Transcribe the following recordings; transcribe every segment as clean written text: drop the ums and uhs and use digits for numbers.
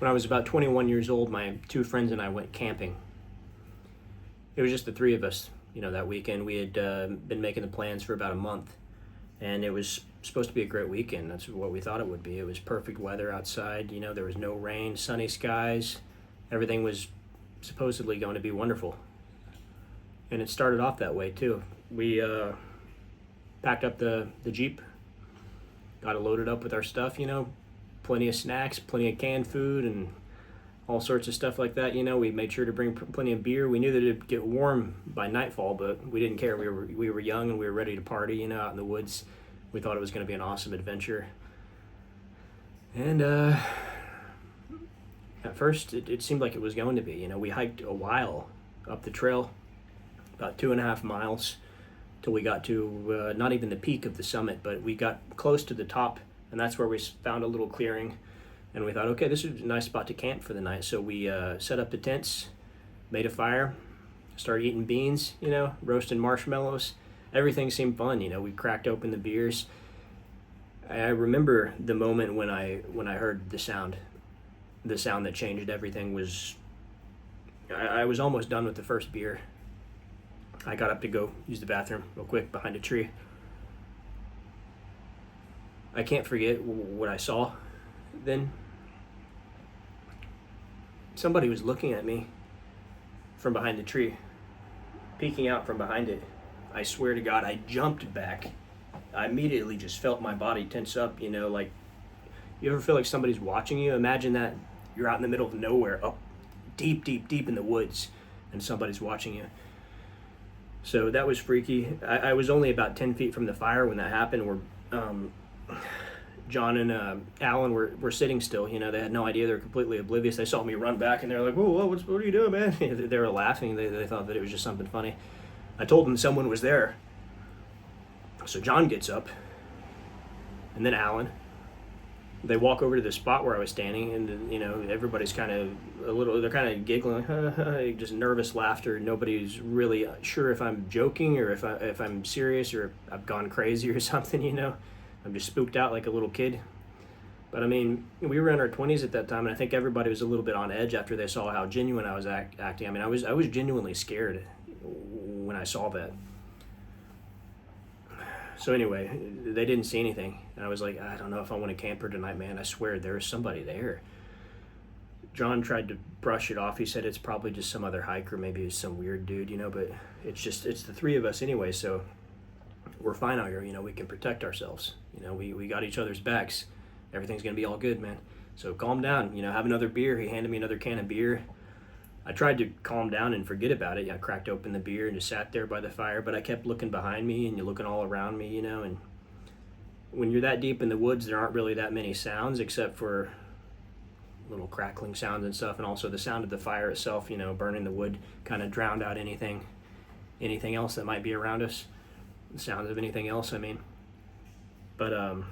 When I was about 21 years old, my two friends and I went camping. It was just the three of us, that weekend. We had been making the plans for about a month, and it was supposed to be a great weekend. That's what we thought it would be. It was perfect weather outside. There was no rain, sunny skies. Everything was supposedly going to be wonderful. And it started off that way, too. We packed up the Jeep, got it loaded up with our stuff, plenty of snacks, plenty of canned food, and all sorts of stuff like that. We made sure to bring plenty of beer. We knew that it'd get warm by nightfall, but we didn't care. We were young and we were ready to party, out in the woods. We thought it was going to be an awesome adventure. And at first, it seemed like it was going to be. We hiked a while up the trail, about 2.5 miles, till we got to not even the peak of the summit, but we got close to the top, and that's where we found a little clearing. And we thought, okay, this is a nice spot to camp for the night. So we set up the tents, made a fire, started eating beans, roasting marshmallows. Everything seemed fun, We cracked open the beers. I remember the moment when I heard the sound that changed everything. I was almost done with the first beer. I got up to go use the bathroom real quick behind a tree. I can't forget what I saw then. Somebody was looking at me from behind the tree, peeking out from behind it. I swear to God, I jumped back. I immediately just felt my body tense up, like, you ever feel like somebody's watching you? Imagine that you're out in the middle of nowhere, up deep, deep, deep in the woods, and somebody's watching you. So that was freaky. I was only about 10 feet from the fire when that happened. John and Alan were sitting still. They had no idea. They were completely oblivious. They saw me run back, and they're like, whoa, what are you doing, man? They were laughing. They thought that it was just something funny. I told them someone was there. So John gets up, and then Alan. They walk over to the spot where I was standing, and everybody's kind of they're kind of giggling, just nervous laughter. Nobody's really sure if I'm joking or if I'm serious or if I've gone crazy or something. I'm just spooked out like a little kid. But I mean, we were in our 20s at that time, and I think everybody was a little bit on edge after they saw how genuine I was acting. I mean, I was genuinely scared when I saw that. So anyway, they didn't see anything. And I was like, I don't know if I want to camp here tonight, man. I swear there was somebody there. John tried to brush it off. He said it's probably just some other hiker, maybe some weird dude, but it's the three of us anyway, so we're fine out here, we can protect ourselves. We got each other's backs. Everything's going to be all good, man. So calm down, have another beer. He handed me another can of beer. I tried to calm down and forget about it. I cracked open the beer and just sat there by the fire, but I kept looking behind me and you're looking all around me, and when you're that deep in the woods, there aren't really that many sounds except for little crackling sounds and stuff, and also the sound of the fire itself, burning the wood kind of drowned out anything else that might be around us, the sounds of anything else, I mean. But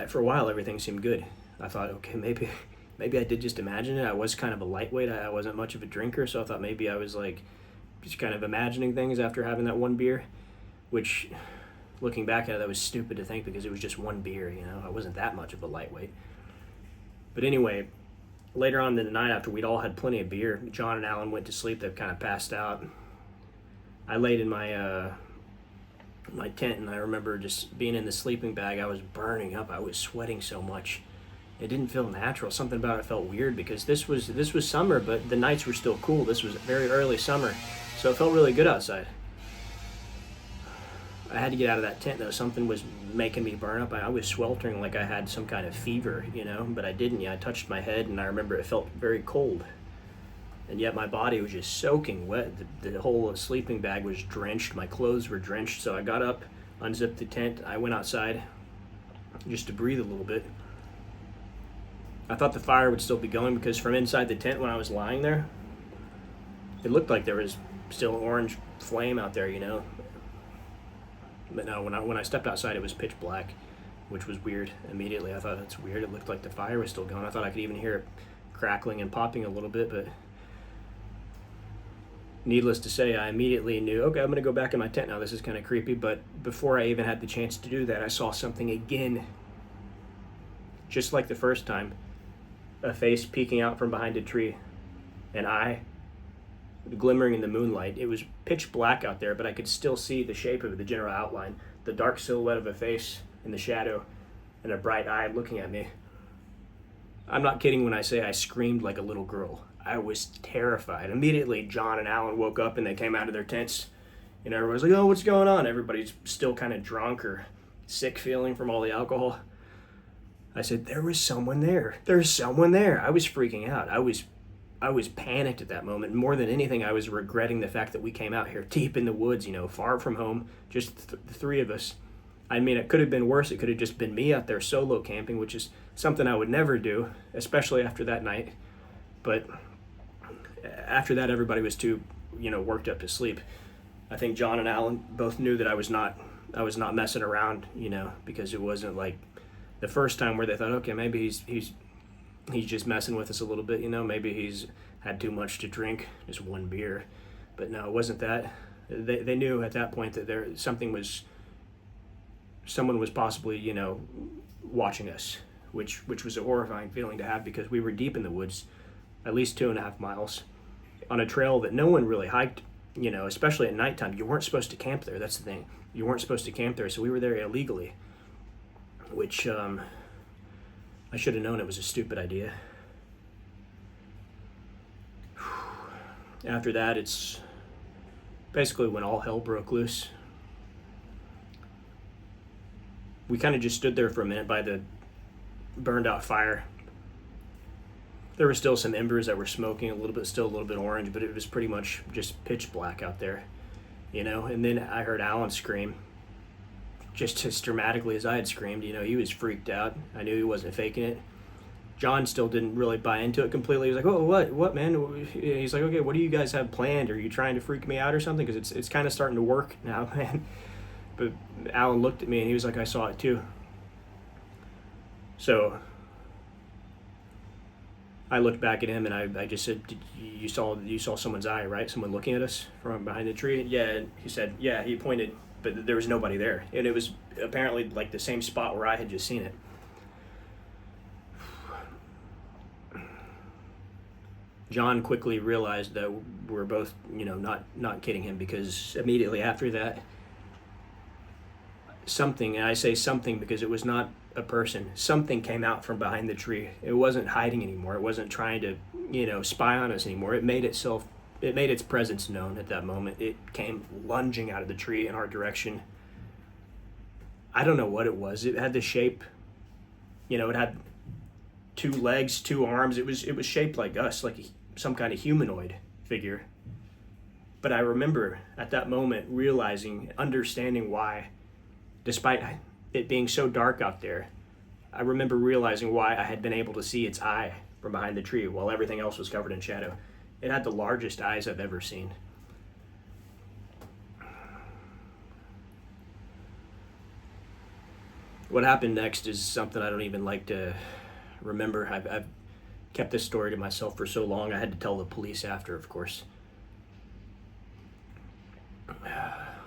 for a while, everything seemed good. I thought, okay, maybe I did just imagine it. I was kind of a lightweight. I wasn't much of a drinker, so I thought maybe I was like just kind of imagining things after having that one beer, which, looking back at it, that was stupid to think because it was just one beer, I wasn't that much of a lightweight. But anyway, later on in the night after we'd all had plenty of beer, John and Alan went to sleep. They've kind of passed out. I laid in my tent, and I remember just being in the sleeping bag. I was burning up. I was sweating so much. It didn't feel natural. Something about it felt weird because this was summer, but the nights were still cool. This was very early summer, so it felt really good outside. I had to get out of that tent, though. Something was making me burn up. I was sweltering like I had some kind of fever, but I didn't. I touched my head, and I remember it felt very cold. And yet my body was just soaking wet. The whole sleeping bag was drenched. My clothes were drenched. So I got up, unzipped the tent. I went outside just to breathe a little bit. I thought the fire would still be going because from inside the tent when I was lying there, it looked like there was still orange flame out there, But no, when I stepped outside, it was pitch black, which was weird. Immediately, I thought, that's weird. It looked like the fire was still going. I thought I could even hear it crackling and popping a little bit, but needless to say, I immediately knew, okay, I'm going to go back in my tent now. This is kind of creepy, but before I even had the chance to do that, I saw something again just like the first time, a face peeking out from behind a tree, an eye glimmering in the moonlight. It was pitch black out there, but I could still see the shape of it, the general outline, the dark silhouette of a face in the shadow, and a bright eye looking at me. I'm not kidding when I say I screamed like a little girl. I was terrified. Immediately, John and Alan woke up and they came out of their tents. And everybody's like, oh, what's going on? Everybody's still kind of drunk or sick feeling from all the alcohol. I said, there was someone there. There's someone there. I was freaking out. I was panicked at that moment. More than anything, I was regretting the fact that we came out here deep in the woods, far from home, just the three of us. I mean, it could have been worse. It could have just been me out there solo camping, which is something I would never do, especially after that night. But after that, everybody was too, worked up to sleep. I think John and Alan both knew that I was not messing around, because it wasn't like the first time where they thought, okay, maybe he's just messing with us a little bit, maybe he's had too much to drink, just one beer. But no, it wasn't that. They knew at that point that someone was possibly, watching us, which was a horrifying feeling to have, because we were deep in the woods, at least 2.5 miles, on a trail that no one really hiked, especially at nighttime. You weren't supposed to camp there. That's the thing. You weren't supposed to camp there, so we were there illegally, which I should have known it was a stupid idea. After that, it's basically when all hell broke loose. We kind of just stood there for a minute by the burned out fire. There were still some embers that were smoking, still a little bit orange, but it was pretty much just pitch black out there, and then I heard Alan scream, just as dramatically as I had screamed. He was freaked out. I knew he wasn't faking it. John still didn't really buy into it completely. He was like, oh, what, man? He's like, okay, what do you guys have planned? Are you trying to freak me out or something? Because it's kind of starting to work now, man. But Alan looked at me and he was like, I saw it too. So I looked back at him and I just said, you saw someone's eye, right? Someone looking at us from behind the tree? Yeah, and he said, yeah, he pointed, but there was nobody there. And it was apparently like the same spot where I had just seen it. John quickly realized that we're both, not kidding him, because immediately after that, something, and I say something because it was not a person, something came out from behind the tree. It wasn't hiding anymore. It wasn't trying to, spy on us anymore. It made its presence known at that moment. It came lunging out of the tree in our direction. I don't know what it was. It had the shape, it had 2 legs, 2 arms. It was shaped like us, like some kind of humanoid figure. But I remember at that moment realizing, understanding why, despite it being so dark out there, I remember realizing why I had been able to see its eye from behind the tree while everything else was covered in shadow. It had the largest eyes I've ever seen. What happened next is something I don't even like to remember. I've kept this story to myself for so long. I had to tell the police after, of course.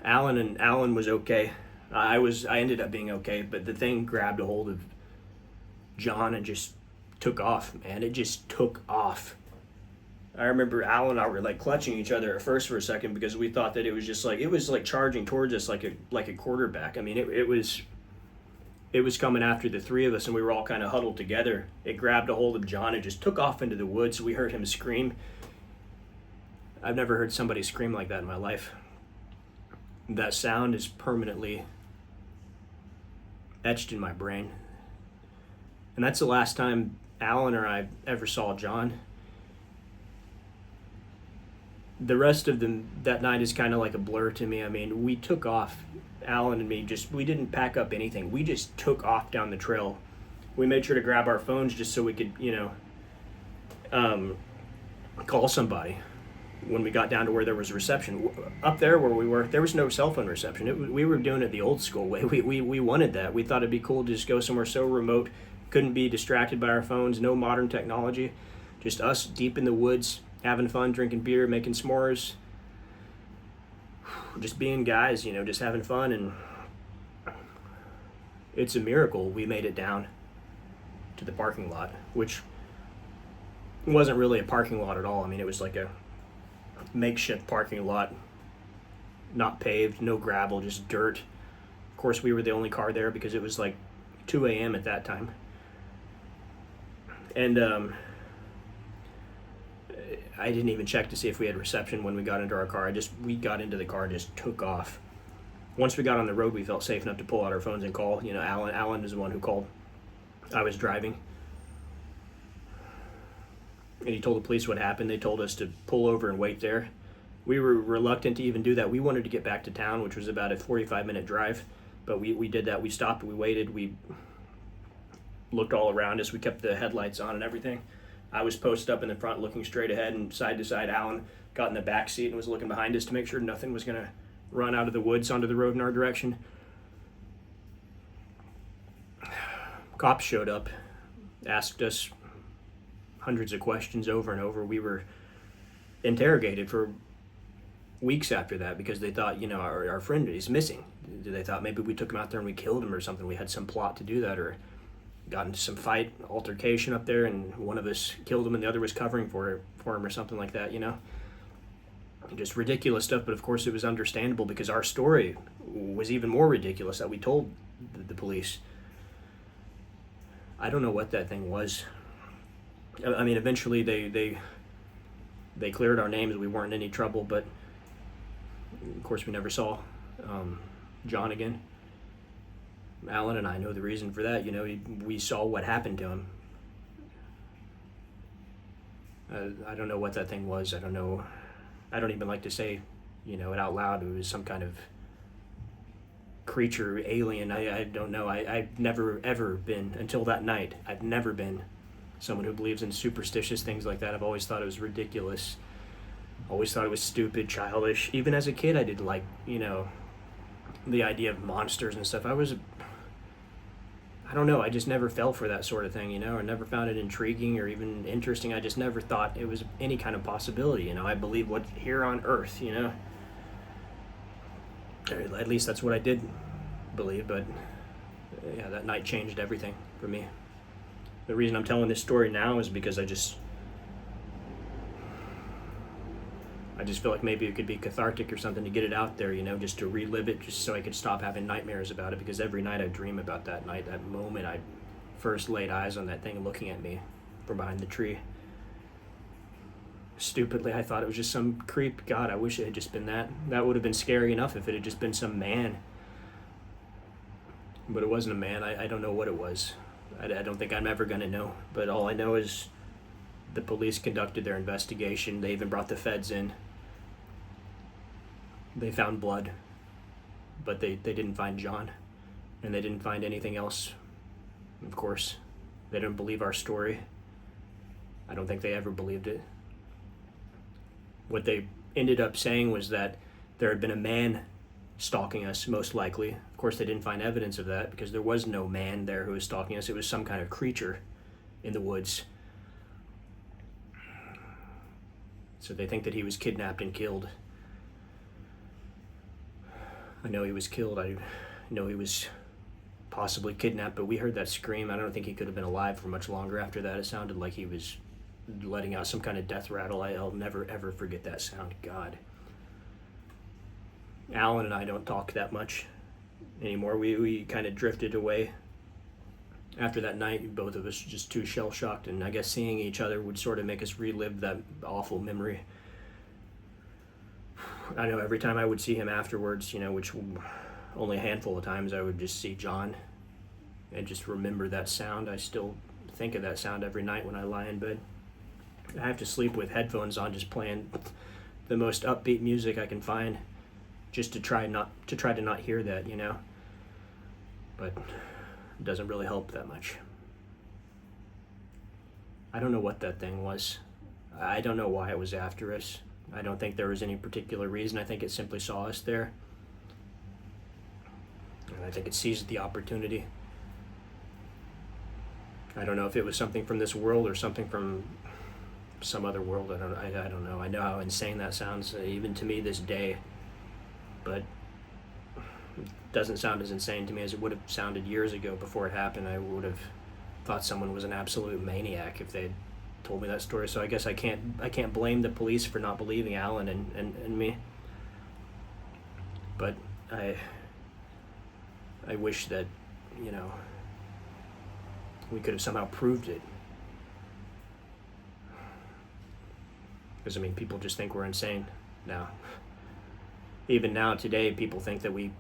Alan was okay. I ended up being okay, but the thing grabbed a hold of John and just took off, man. It just took off. I remember Alan and I were like clutching each other at first for a second, because we thought that it was like charging towards us like a quarterback. I mean, it was coming after the three of us, and we were all kind of huddled together. It grabbed a hold of John and just took off into the woods. We heard him scream. I've never heard somebody scream like that in my life. That sound is permanently etched in my brain. And that's the last time Alan or I ever saw John. The rest of that night is kind of like a blur to me. I mean, we took off. Alan and me, we didn't pack up anything. We just took off down the trail. We made sure to grab our phones just so we could, call somebody when we got down to where there was reception. Up there where we were, there was no cell phone reception. We were doing it the old school way. We wanted that. We thought it'd be cool to just go somewhere so remote, couldn't be distracted by our phones, no modern technology, just us deep in the woods, having fun, drinking beer, making s'mores, just being guys, just having fun. And it's a miracle we made it down. to the parking lot, which wasn't really a parking lot at all. I mean, it was like a makeshift parking lot, not paved, no gravel, just dirt. Of course, we were the only car there because it was like 2 a.m. at that time. And I didn't even check to see if we had reception when we got into our car. We got into the car and just took off. Once we got on the road, we felt safe enough to pull out our phones and call. You know, Alan is the one who called. I was driving. And he told the police what happened. They told us to pull over and wait there. We were reluctant to even do that. We wanted to get back to town, which was about a 45-minute drive. But we did that. We stopped, we waited, we looked all around us. We kept the headlights on and everything. I was posted up in the front looking straight ahead and side to side. Alan got in the back seat and was looking behind us to make sure nothing was going to run out of the woods onto the road in our direction. Cops showed up, asked us hundreds of questions over and over. We were interrogated for weeks after that because they thought, you know, our friend is missing. They thought maybe we took him out there and we killed him or something. We had some plot to do that, or got into some fight, altercation up there, and one of us killed him and the other was covering for him or something like that, you know. Just ridiculous stuff, but of course it was understandable because our story was even more ridiculous that we told the police. I don't know what that thing was. I mean, eventually they cleared our names. We weren't in any trouble, but of course we never saw John again. Alan and I know the reason for that. You know, we saw what happened to him. I don't know what that thing was. I don't know. I don't even like to say, you know, it out loud. It was some kind of creature, alien. I don't know. I've never, ever been, until that night, I've never been someone who believes in superstitious things like that. I've always thought it was ridiculous. Always thought it was stupid, childish. Even as a kid, I did like, you know, the idea of monsters and stuff. I don't know, I just never fell for that sort of thing, you know, or never found it intriguing or even interesting. I just never thought it was any kind of possibility, you know. I believe what's here on Earth, you know. Or at least that's what I did believe, but yeah, that night changed everything for me. The reason I'm telling this story now is because I just feel like maybe it could be cathartic or something to get it out there, you know, just to relive it, just so I could stop having nightmares about it, because every night I dream about that night, that moment I first laid eyes on that thing looking at me from behind the tree. Stupidly, I thought it was just some creep. God, I wish it had just been that. That would have been scary enough if it had just been some man. But it wasn't a man. I don't know what it was. I don't think I'm ever going to know. But all I know is the police conducted their investigation. They even brought the feds in. They found blood, but they didn't find John, and they didn't find anything else. Of course, they didn't believe our story. I don't think they ever believed it. What they ended up saying was that there had been a man stalking us, most likely. Of course, they didn't find evidence of that because there was no man there who was stalking us. It was some kind of creature in the woods. So they think that he was kidnapped and killed. I know he was killed. I know he was possibly kidnapped, but we heard that scream. I don't think he could have been alive for much longer after that. It sounded like he was letting out some kind of death rattle. I'll never, ever forget that sound. God. Alan and I don't talk that much anymore. We kind of drifted away after that night. Both of us just too shell-shocked, and I guess seeing each other would sort of make us relive that awful memory. I know every time I would see him afterwards, you know, which only a handful of times, I would just see John and just remember that sound. I still think of that sound every night when I lie in bed. I have to sleep with headphones on, just playing the most upbeat music I can find, just to try to not hear that, you know. But it doesn't really help that much. I don't know what that thing was. I don't know why it was after us. I don't think there was any particular reason. I think it simply saw us there. And I think it seized the opportunity. I don't know if it was something from this world or something from some other world. I don't know. I know how insane that sounds, even to me this day. But it doesn't sound as insane to me as it would have sounded years ago before it happened. I would have thought someone was an absolute maniac if they told me that story. So I guess I can't blame the police for not believing Alan and me. But I wish that, you know, we could have somehow proved it. Because, I mean, people just think we're insane now. Even now, today, people think that we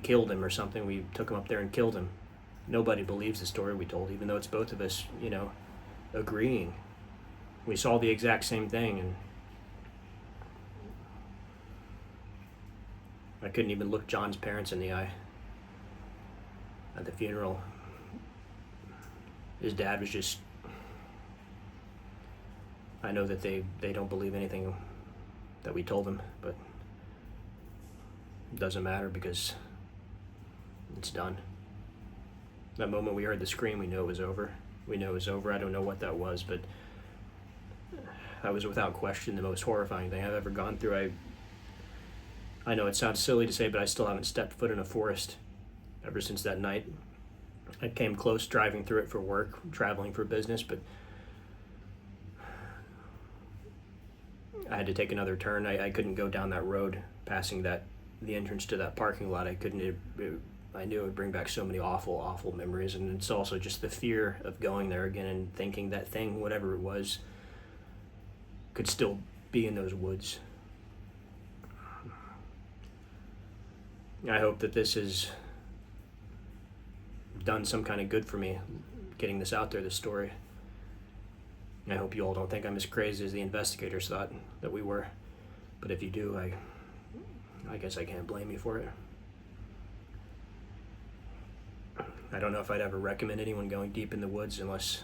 killed him or something. We took him up there and killed him. Nobody believes the story we told, even though it's both of us, you know, agreeing. We saw the exact same thing, and I couldn't even look John's parents in the eye at the funeral. His dad was just, I know that they don't believe anything that we told them, but it doesn't matter because it's done. That moment we heard the scream, we knew it was over. We knew it was over. I don't know what that was, but that was without question the most horrifying thing I've ever gone through. I know it sounds silly to say, but I still haven't stepped foot in a forest ever since that night. I came close driving through it for work, traveling for business, but I had to take another turn. I couldn't go down that road, passing the entrance to that parking lot. I couldn't. I knew it would bring back so many awful, awful memories, and it's also just the fear of going there again and thinking that thing, whatever it was, could still be in those woods. I hope that this has done some kind of good for me, getting this out there, this story. I hope you all don't think I'm as crazy as the investigators thought that we were. But if you do, I guess I can't blame you for it. I don't know if I'd ever recommend anyone going deep in the woods unless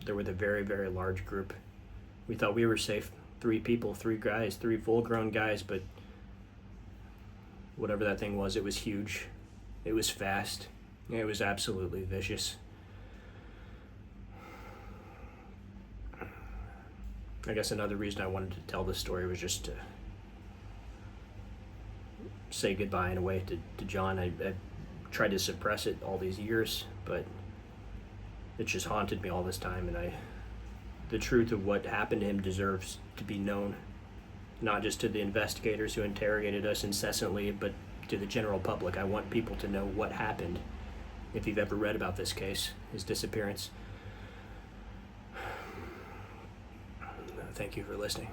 they're with a very, very large group. We thought we were safe. 3 people, 3 guys, 3 full-grown guys, but whatever that thing was, it was huge. It was fast. It was absolutely vicious. I guess another reason I wanted to tell this story was just to say goodbye in a way to John. I tried to suppress it all these years, but it just haunted me all this time, and the truth of what happened to him deserves to be known, not just to the investigators who interrogated us incessantly, but to the general public. I want people to know what happened. If you've ever read about this case, his disappearance. Thank you for listening.